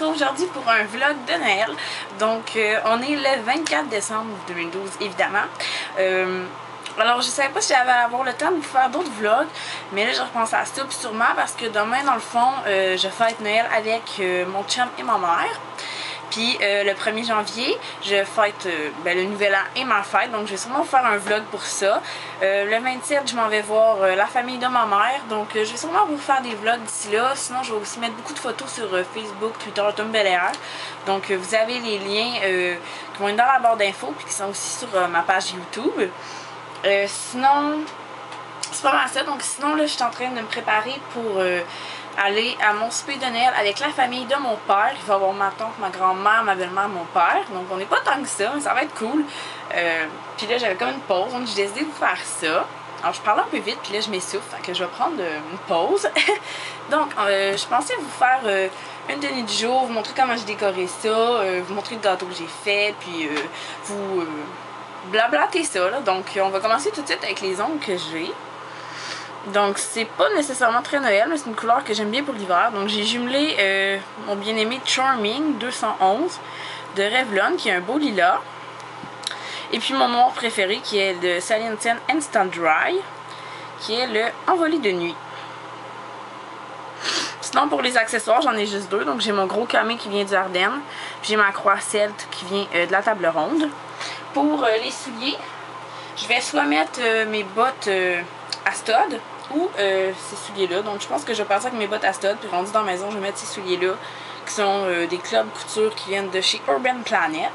retrouve aujourd'hui pour un vlog de Noël. Donc, on est le 24 décembre 2012, évidemment. Alors, je savais pas si j'allais avoir le temps de vous faire d'autres vlogs, mais là, je repense à ça, puis sûrement parce que demain, dans le fond, je fête Noël avec mon chum et ma mère. Puis le 1er janvier, je fête le nouvel an et ma fête, donc je vais sûrement faire un vlog pour ça. Le 27, je m'en vais voir la famille de ma mère, donc je vais sûrement vous faire des vlogs d'ici là. Sinon, je vais aussi mettre beaucoup de photos sur Facebook, Twitter, Tom Bel-Air. Donc vous avez les liens qui vont être dans la barre d'infos, puis qui sont aussi sur ma page YouTube. Sinon, c'est pas mal ça. Donc sinon, là, je suis en train de me préparer pour aller à mon souper de Noël avec la famille de mon père. Il va y avoir ma tante, ma grand-mère, ma belle-mère, mon père. Donc on n'est pas tant que ça, mais ça va être cool. Puis là, j'avais comme une pause, donc j'ai décidé de vous faire ça. Alors je parle un peu vite, puis là je m'essouffle, fait que je vais prendre une pause. Donc je pensais vous faire une tenue du jour, vous montrer comment j'ai décoré ça, vous montrer le gâteau que j'ai fait, puis vous blablater ça, là. Donc on va commencer tout de suite avec les ongles que j'ai. Donc c'est pas nécessairement très Noël, mais c'est une couleur que j'aime bien pour l'hiver. Donc j'ai jumelé mon bien-aimé Charming 211 de Revlon, qui est un beau lilas. Et puis mon noir préféré, qui est de Sally & Sen Instant Dry, qui est le Envolé de nuit. Sinon pour les accessoires, j'en ai juste deux. Donc j'ai mon gros camé qui vient du Ardennes, puis j'ai ma croix celte qui vient de la table ronde. Pour les souliers, je vais soit mettre mes bottes à stud ou ces souliers-là. Donc je pense que je vais partir avec mes bottes à stud, puis rendu dans la maison, je vais mettre ces souliers-là qui sont des clubs couture qui viennent de chez Urban Planet.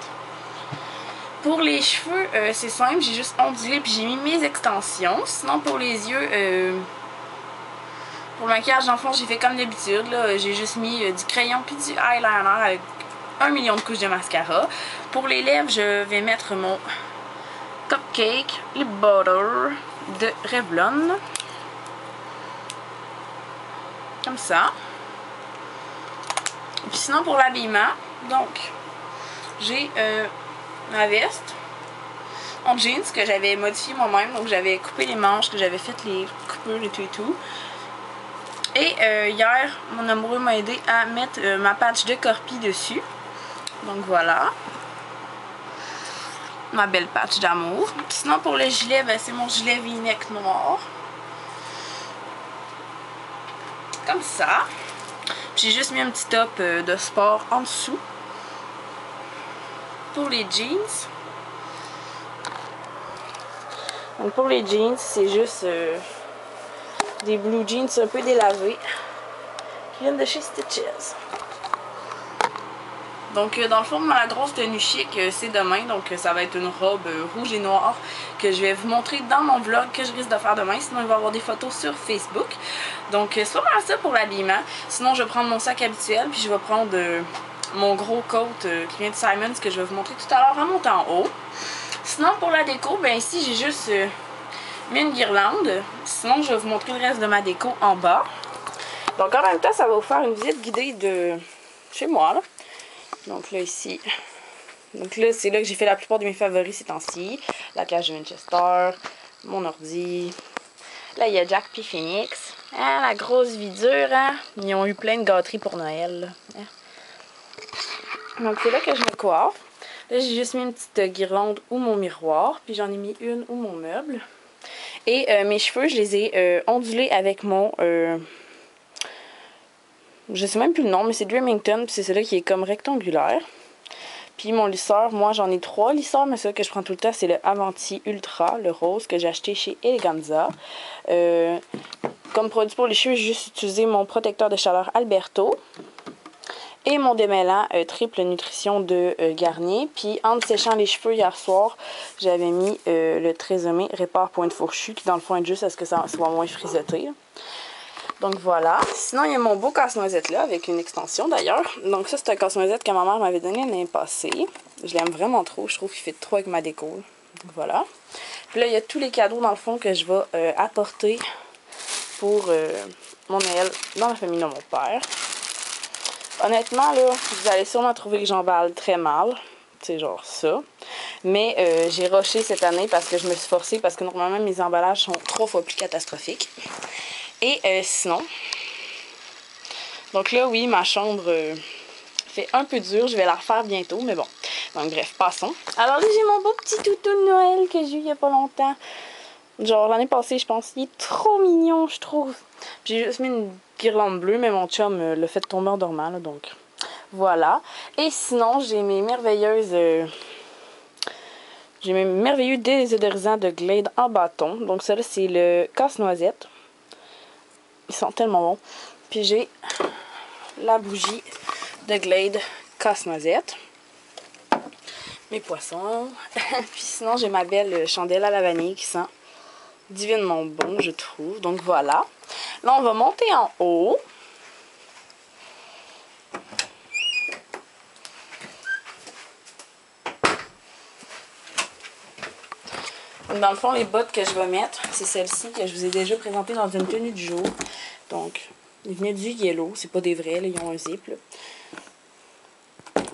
Pour les cheveux, c'est simple, j'ai juste ondulé puis j'ai mis mes extensions. Sinon pour les yeux, pour le maquillage d'enfant, j'ai fait comme d'habitude. J'ai juste mis du crayon puis du eyeliner avec 1 million de couches de mascara. Pour les lèvres, je vais mettre mon Cupcake Lip Butter de Revlon. Comme ça. Et puis sinon pour l'habillement, donc j'ai ma veste en jeans que j'avais modifié moi-même. Donc j'avais coupé les manches, que j'avais fait les coupures et tout et tout. Et hier, mon amoureux m'a aidé à mettre ma patch de Corpi dessus. Donc voilà. Ma belle patch d'amour. Sinon pour le gilet, c'est mon gilet V-neck noir. Comme ça. J'ai juste mis un petit top de sport en dessous. Pour les jeans. Donc pour les jeans, c'est juste des blue jeans un peu délavés qui viennent de chez Stitches. Donc dans le fond, ma grosse tenue chic, c'est demain. Donc ça va être une robe rouge et noire que je vais vous montrer dans mon vlog que je risque de faire demain. Sinon il va y avoir des photos sur Facebook. Donc c'est pas mal ça pour l'habillement. Sinon je vais prendre mon sac habituel, puis je vais prendre mon gros coat qui vient de Simons que je vais vous montrer tout à l'heure en montant en haut. Sinon pour la déco, ici j'ai juste mis une guirlande. Sinon je vais vous montrer le reste de ma déco en bas. Donc en même temps ça va vous faire une visite guidée de chez moi là. Donc là ici, donc là c'est là que j'ai fait la plupart de mes favoris ces temps-ci. La cage de Winchester, mon ordi. Là il y a Jack puis Phoenix. Ah, la grosse vie dure, hein? Ils ont eu plein de gâteries pour Noël. Hein? Donc c'est là que je me coiffe. Là j'ai juste mis une petite guirlande ou mon miroir. Puis j'en ai mis une ou mon meuble. Et mes cheveux je les ai ondulés avec mon... je sais même plus le nom, mais c'est Dreamington, puis c'est celui-là qui est comme rectangulaire. Puis mon lisseur, moi j'en ai 3 lisseurs, mais celui que je prends tout le temps, c'est le Avanti Ultra, le rose, que j'ai acheté chez Eleganza. Comme produit pour les cheveux, j'ai juste utilisé mon protecteur de chaleur Alberto. Et mon démêlant triple nutrition de Garnier. Puis en me séchant les cheveux hier soir, j'avais mis le Trésomé Répare Pointe Fourchue, qui dans le fond est juste à ce que ça soit moins frisotté. Donc voilà. Sinon, il y a mon beau casse-noisette là, avec une extension d'ailleurs. Donc ça, c'est un casse-noisette que ma mère m'avait donné l'année passée. Je l'aime vraiment trop. Je trouve qu'il fait trop avec ma déco. Donc voilà. Puis là, il y a tous les cadeaux dans le fond que je vais apporter pour mon Noël dans la famille de mon père. Honnêtement, là, vous allez sûrement trouver que j'emballe très mal. C'est genre ça. Mais j'ai rushé cette année parce que je me suis forcée, parce que normalement, mes emballages sont 3 fois plus catastrophiques. Et sinon, donc là, oui, ma chambre fait un peu dur. Je vais la refaire bientôt, mais bon. Donc bref, passons. Alors là, j'ai mon beau petit toutou de Noël que j'ai eu il y a pas longtemps. Genre l'année passée, je pense. Il est trop mignon, je trouve. J'ai juste mis une guirlande bleue, mais mon chum l'a fait tomber en dormant, là, donc voilà. Et sinon, j'ai mes merveilleuses... j'ai mes merveilleux désodorisants de Glade en bâton. Donc ça là, c'est le casse-noisette. Ils sont tellement bons. Puis j'ai la bougie de Glade casse-noisette. Mes poissons. Puis sinon, j'ai ma belle chandelle à la vanille qui sent divinement bon, je trouve. Donc voilà. Là, on va monter en haut. Dans le fond, les bottes que je vais mettre, c'est celles-ci que je vous ai déjà présentées dans une tenue du jour. Donc, ils venaient du Yellow. C'est pas des vrais, là, ils ont un zip. Là.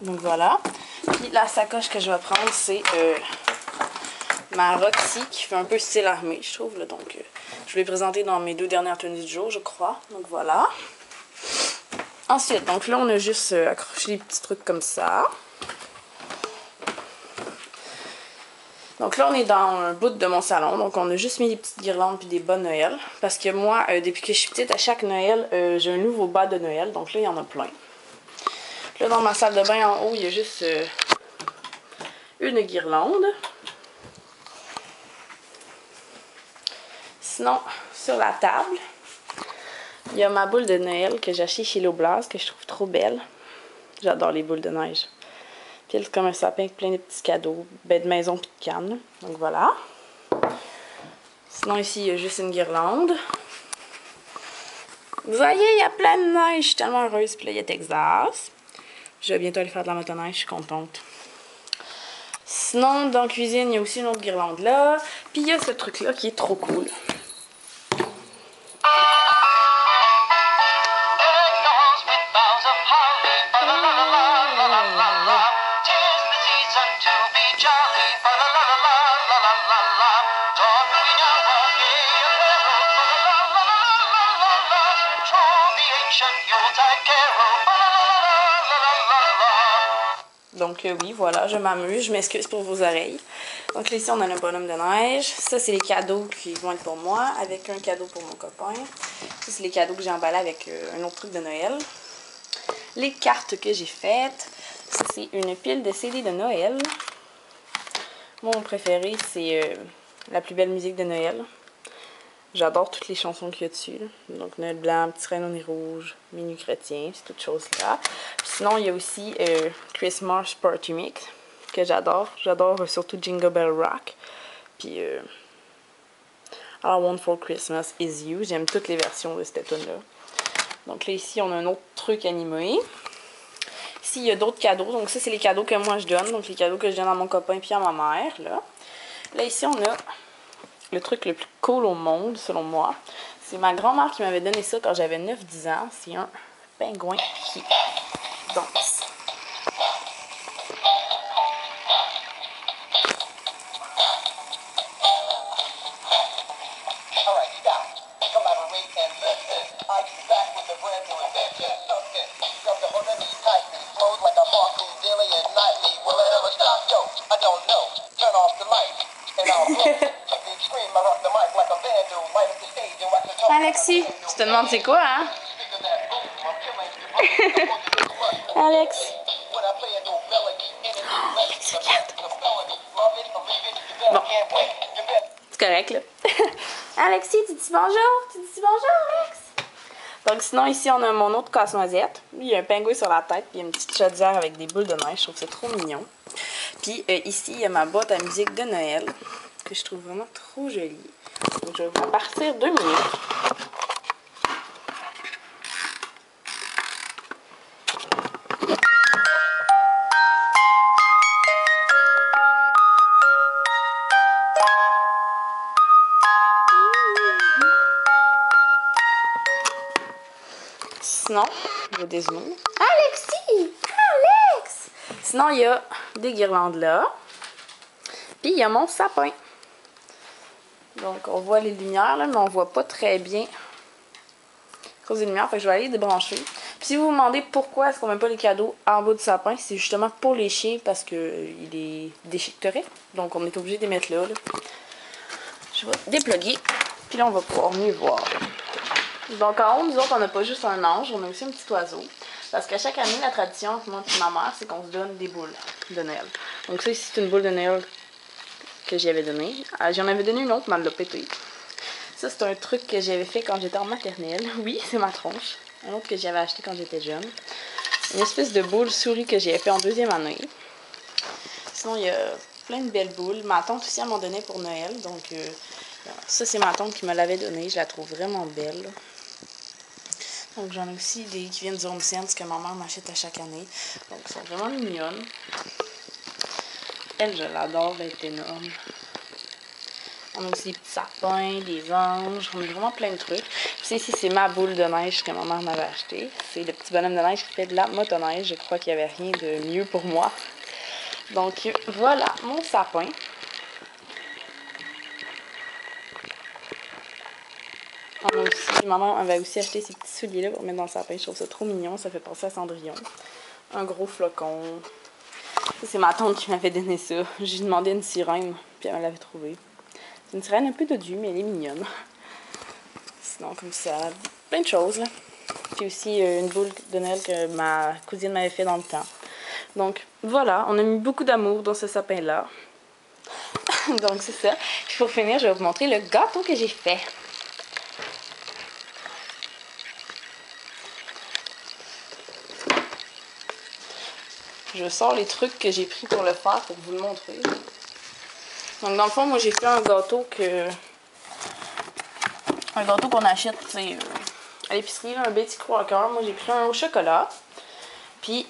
Donc voilà. Puis la sacoche que je vais prendre, c'est ma Roxy qui fait un peu style armé, je trouve. Là. Donc, je l'ai présentée dans mes 2 dernières tenues du jour, je crois. Donc voilà. Ensuite, donc là, on a juste accroché des petits trucs comme ça. Donc là, on est dans un bout de mon salon. Donc, on a juste mis des petites guirlandes puis des bas de Noël. Parce que moi, depuis que je suis petite, à chaque Noël, j'ai un nouveau bas de Noël. Donc là, il y en a plein. Là, dans ma salle de bain, en haut, il y a juste une guirlande. Sinon, sur la table, il y a ma boule de Noël que j'ai achetée chez Loblaws, que je trouve trop belle. J'adore les boules de neige. Puis elle, c'est comme un sapin avec plein de petits cadeaux, de maison puis de cannes. Donc voilà. Sinon ici, il y a juste une guirlande. Vous voyez, il y a plein de neige. Je suis tellement heureuse. Puis là, il y a Texas. Je vais bientôt aller faire de la motoneige. Je suis contente. Sinon, dans la cuisine, il y a aussi une autre guirlande là. Puis il y a ce truc-là qui est trop cool. Donc oui, voilà, je m'amuse, je m'excuse pour vos oreilles. Donc là, ici, on a le bonhomme de neige. Ça, c'est les cadeaux qui vont être pour moi, avec un cadeau pour mon copain. Ça, c'est les cadeaux que j'ai emballés avec un autre truc de Noël. Les cartes que j'ai faites. Ça, c'est une pile de CD de Noël. Mon préféré, c'est La plus belle musique de Noël. J'adore toutes les chansons qu'il y a dessus. Là. Donc, Noël blanc, Petit reine au nez rouge, Minuit chrétien, c'est toutes choses là. Puis sinon, il y a aussi Christmas Party Mix, que j'adore. J'adore surtout Jingle Bell Rock. Puis All I Want for Christmas Is You. J'aime toutes les versions de cette tune-là. Donc là, ici, on a un autre truc animé. Ici, il y a d'autres cadeaux. Donc ça, c'est les cadeaux que moi, je donne. Donc les cadeaux que je donne à mon copain puis à ma mère. Là ici, on a le truc le plus cool au monde, selon moi. C'est ma grand-mère qui m'avait donné ça quand j'avais 9-10 ans. C'est un pingouin qui danse. Alexis, tu te demandes c'est quoi, hein? Alex. Alex, regarde. Bon. C'est correct, là. Alexis, tu dis bonjour? Tu dis bonjour, Alex? Donc, sinon, ici, on a mon autre casse-noisette. Lui, il y a un pingouin sur la tête, puis il y a une petite chaudière avec des boules de neige. Je trouve que c'est trop mignon. Puis, ici, il y a ma boîte à musique de Noël, que je trouve vraiment trop jolie. Donc, je vais vous partir 2 minutes. Sinon, il y a des zoom. Alexis! Alex! Sinon, il y a des guirlandes là. Puis, il y a mon sapin. Donc, on voit les lumières, là, mais on voit pas très bien à cause des lumières. Fait que je vais aller les débrancher. Puis si vous vous demandez pourquoi est-ce qu'on met pas les cadeaux en bas du sapin, c'est justement pour les chiens parce que il est déchiqueté. Donc on est obligé de les mettre là. Je vais dépluguer, puis là on va pouvoir mieux voir. Donc en haut, nous autres, on n'a pas juste un ange, on a aussi un petit oiseau. Parce qu'à chaque année, la tradition entre moi et ma mère, c'est qu'on se donne des boules de Noël. Donc ça ici, c'est une boule de Noël que j'y avais donnée. J'en avais donné une autre, mais elle l'a pété. Ça, c'est un truc que j'avais fait quand j'étais en maternelle. Oui, c'est ma tronche. Un autre que j'avais acheté quand j'étais jeune. Une espèce de boule souris que j'ai fait en 2e année. Sinon, il y a plein de belles boules. Ma tante aussi, elle m'en donnait pour Noël. Donc, ça, c'est ma tante qui me l'avait donnée. Je la trouve vraiment belle. Donc, j'en ai aussi des qui viennent du Home Sense que ma mère m'achète à chaque année. Donc, elles sont vraiment mignonnes. Elle, je l'adore, elle est énorme. On a aussi des petits sapins, des anges, on a vraiment plein de trucs. Puis ici, c'est ma boule de neige que ma mère m'avait achetée. C'est le petit bonhomme de neige qui fait de la motoneige. Je crois qu'il n'y avait rien de mieux pour moi. Donc, voilà mon sapin. On a aussi, maman avait aussi acheté ces petits souliers-là pour mettre dans le sapin. Je trouve ça trop mignon. Ça fait penser à Cendrillon. Un gros flocon. Ça, c'est ma tante qui m'avait donné ça. J'ai demandé une sirène, puis elle me l'avait trouvée. C'est une sirène un peu dodue, mais elle est mignonne. Sinon, comme ça, plein de choses, là. Puis aussi une boule de Noël que ma cousine m'avait fait dans le temps. Donc, voilà, on a mis beaucoup d'amour dans ce sapin-là. Donc, c'est ça. Puis pour finir, je vais vous montrer le gâteau que j'ai fait. Je sors les trucs que j'ai pris pour le faire pour vous le montrer. Donc, dans le fond, moi, j'ai fait un gâteau qu'on achète, tu sais, à l'épicerie, un Betty Crocker. Moi, j'ai pris un au chocolat. Puis,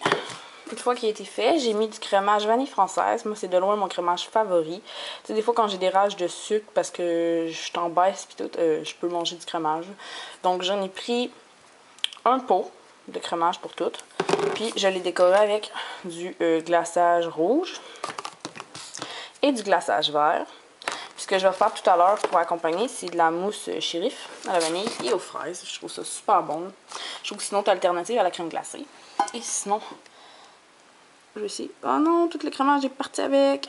une fois qu'il a été fait, j'ai mis du crémage vanille française. Moi, c'est de loin mon crémage favori. Tu sais, des fois, quand j'ai des rages de sucre parce que je t'en baisse puis tout, je peux manger du crémage. Donc, j'en ai pris un pot de crémage pour tout. Puis, je l'ai décoré avec du glaçage rouge et du glaçage vert. Puis, ce que je vais faire tout à l'heure pour accompagner, c'est de la mousse shérif à la vanille et aux fraises. Je trouve ça super bon. Je trouve que sinon, t'as alternative à la crème glacée. Et sinon, je vais essayer. Oh non, tout le crémage est parti avec.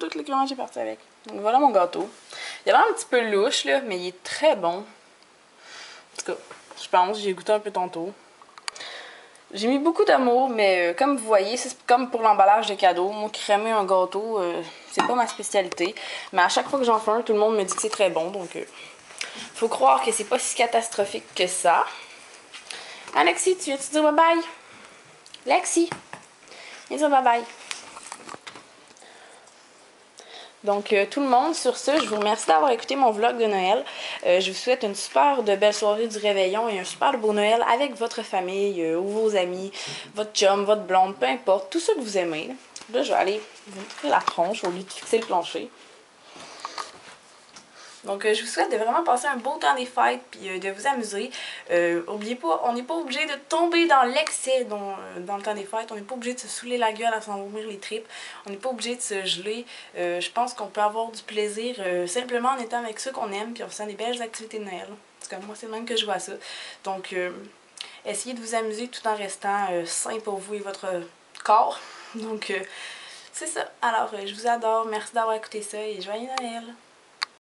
Tout le crémage est parti avec. Donc voilà mon gâteau. Il a l'air un petit peu louche, là, mais il est très bon. En tout cas, je pense, j'ai goûté un peu tantôt. J'ai mis beaucoup d'amour, mais comme vous voyez, c'est comme pour l'emballage de cadeaux. Moi, crémer un gâteau, c'est pas ma spécialité. Mais à chaque fois que j'en fais un, tout le monde me dit que c'est très bon. Donc, faut croire que c'est pas si catastrophique que ça. Alexis, tu viens-tu dire bye-bye? Lexi, viens dire bye-bye. Donc, tout le monde, sur ce, je vous remercie d'avoir écouté mon vlog de Noël. Je vous souhaite une super de belle soirée du réveillon et un super de beau Noël avec votre famille ou vos amis, votre chum, votre blonde, peu importe, tout ce que vous aimez. Là, je vais aller vous montrer la tronche au lieu de fixer le plancher. Donc, je vous souhaite de vraiment passer un beau temps des fêtes puis de vous amuser. N'oubliez pas, on n'est pas obligé de tomber dans l'excès dans le temps des fêtes. On n'est pas obligé de se saouler la gueule à s'envomir les tripes. On n'est pas obligé de se geler. Je pense qu'on peut avoir du plaisir simplement en étant avec ceux qu'on aime puis en faisant des belles activités de Noël. En tout cas, moi, c'est le même que je vois ça. Donc, essayez de vous amuser tout en restant sain pour vous et votre corps. Donc, c'est ça. Alors, je vous adore. Merci d'avoir écouté ça et joyeux Noël!